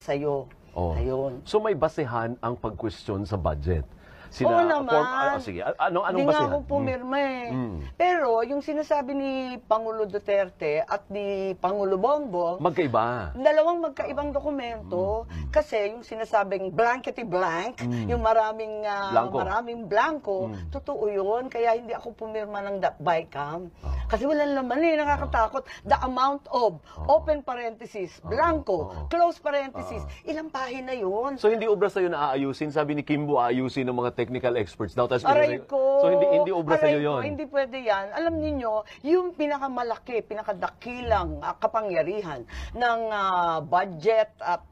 sa'yo. Oh. Ayun. So may basehan ang pag-question sa budget. Oo naman. Sige, anong Hindi nga basehan? ako pumirma eh. Pero yung sinasabi ni Pangulo Duterte at ni Pangulo Bongbong, Magkaiba. dalawang magkaibang dokumento kasi yung sinasabing blankety blank, yung maraming blanco, totoo yun. Kaya hindi ako pumirma ng BICAM. Kasi walang laman eh, nakakatakot. The amount of, open parenthesis, blanco, close parenthesis, ilang pahina yun. So hindi obra sa'yo na aayusin? Sabi ni Kimbo, aayusin ng mga technical experts daw. Aray ko! So hindi obra sa'yo yun? Hindi pwede yan. Alam niyo, yung pinakamalaki, pinakadakilang kapangyarihan ng budget at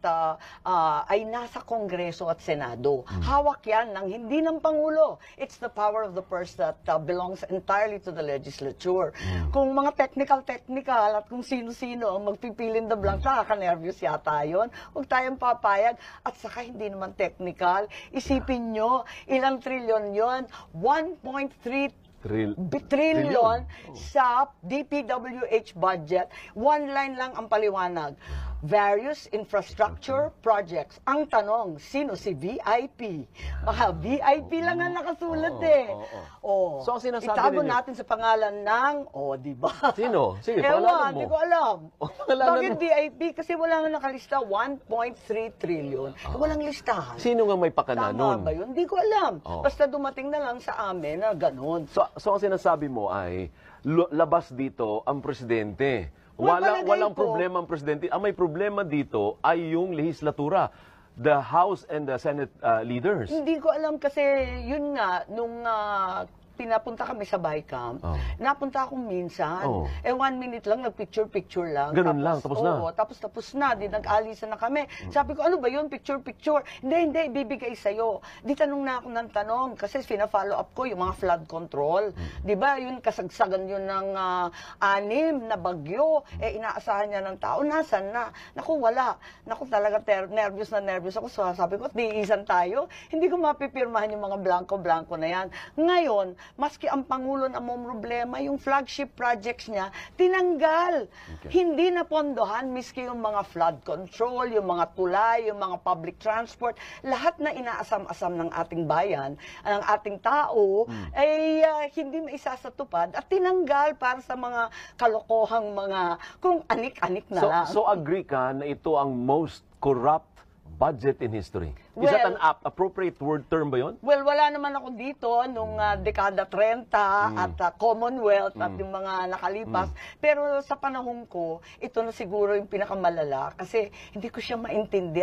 ay nasa Kongreso at Senado. Hawak yan ng hindi ng Pangulo. It's the power of the purse that belongs entirely to the legislature. Kung mga technical at kung sino-sino ang magpipilin the blank, nakaka-nervous yata yun. Huwag tayong papayag. At saka hindi naman technical. Isipin nyo, ilang trilyon yon? 1.3 trillion sa DPWH budget. One line lang ang paliwanag. Various infrastructure projects. Ang tanong, sino si VIP? Baka VIP lang ang nakasulat So ang sinasabi itago ninyo, natin sa pangalan ng, di ba? Sino? Sige, Ewan, pangalanan mo. hindi ko alam. Pangalanan Bakit mo. VIP? Kasi wala nga nakalista 1.3 trillion. Walang listahan. Sino nga may pakana nun? Tama ba yun? Hindi ko alam. Basta dumating na lang sa amin na ganun. So ang sinasabi mo ay labas dito ang presidente. Palagay Walang ko, problema ang presidente. Ang may problema dito ay yung lehislatura, the House and the Senate leaders. Hindi ko alam kasi yun nga, nung pinapunta kami sa BICAM, napunta akong minsan. 1 minute lang, nag-picture lang. Ganun lang, tapos na? Oo, tapos na. Di nag-alisan na kami. Sabi ko, ano ba yun? Picture. Hindi, bibigay sa'yo. Di tanong na ako ng tanong kasi fina-follow up ko yung mga flood control. Di ba, yun kasagsagan yun ng 6 na bagyo. Inaasahan niya ng tao. Nasaan na? Naku, wala. Naku, talaga nervous ako. So, sabi ko, tiisan tayo. Hindi ko mapipirmahan yung mga blanco-blanco na yan. Ngayon, maski ang Pangulo na may problema, yung flagship projects niya, tinanggal. Hindi na pondohan, miski yung mga flood control, yung mga tulay, yung mga public transport, lahat na inaasam-asam ng ating bayan, ng ating tao, ay hindi maisasatupad at tinanggal para sa mga kalokohang mga, kung anik-anik na lang. So agree ka na ito ang most corrupt budget in history? Is that an appropriate word term ba yun? Well, wala naman ako dito nung dekada 30 at Commonwealth at yung mga nakalipas. Pero sa panahon ko, ito na siguro yung pinakamalala kasi hindi ko siya maintindihan.